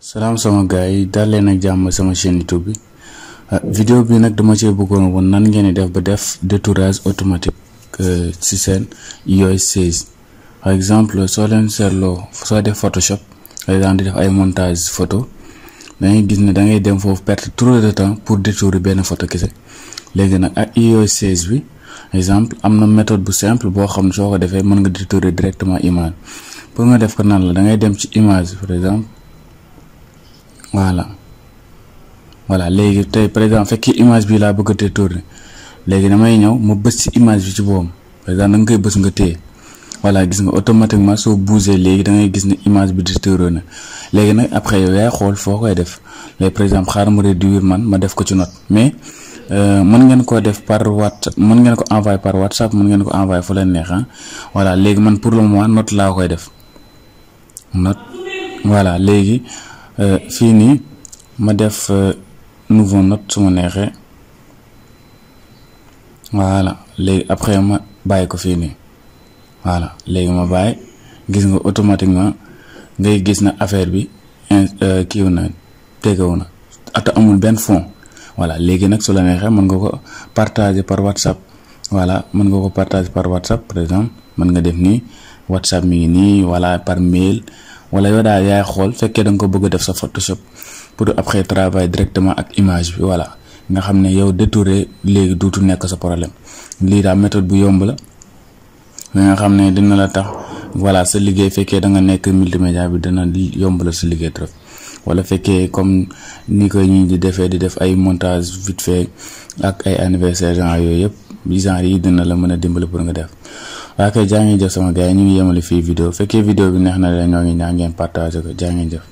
Salam sama gaay dal leen ak jàmm sama chaîne YouTube bi vidéo bi nag dama cee bëggoon woon nan ngeen def ba def détourage automatique ci seen iOS 16 par exemple soo leen seetloo soo def Photoshop par exemple di def ay montage photo da ngay gis ne da ngay dem foofu perdre trop de temps pour détourer benn photo kese léegi nag ak iOS 16 bi exemple am na méthode bu simple boo xam ne soo ko defee mën nga détourer directement image pour nga def ko nan la da ngay dem ci image par exemple voilà léegi tey par exemple fekk image bi laa bëgg a détourer léegi damay ñëw ma bës ci image bi ci boppam par exemple da nga koy bës nga téye voilà gis nga automatiquement soo bougé léegi da ngay gis ne image bi détouré na léegi nag après yow yaay xool foo koy def léegi par exemple xaaral ma réduire man ma def ko ci note mais mën ngeen ko def par WhatsApp mën ngeen ko envoyer par WhatsApp mën ngeen ko envoyer fu leen neex voilà léegi man pour le moment note laa koy def note voilà léegi fii nii ma def nouveau note su ma neexee voilà léegi après ma bàyyi ko fii nii voilà léegi ma bàyyi gis nga automatiquement ngay gis na affaire bi kiiw na tegewu na ata amul benn fond voilà léegi nag su la neexee mën nga ko partager par WhatsApp voilà mën nga ko partager par WhatsApp par exemple mën nga def nii WhatsApp mi ngi nii voilà par mail wala yow daal yaay xool fekkee da nga ko bëgg a def sa Photoshop pour après travailler directement ak image bi voilà nga xam ne yow détourer léegi duutu nekk sa problème lii daal méthode bu yomb la nga xam ne dina la tax voilà sa liggéey fekkee da nga nekk multimédia bi dina yomb la sa liggéey trop wala fekkee comme ni ko ñi di defee di def ay montage vite fait ak ay anniversaire genre yooyu yëpp genre yi dina la mën a dimbali pour nga def waa kay jaa ngeen jëf sama gars yi ñu ngi yemale fii vidéo fekkee vidéo bi neex na leen ñoo ngi ñaan ngeen partager ko jaa ngeen jëf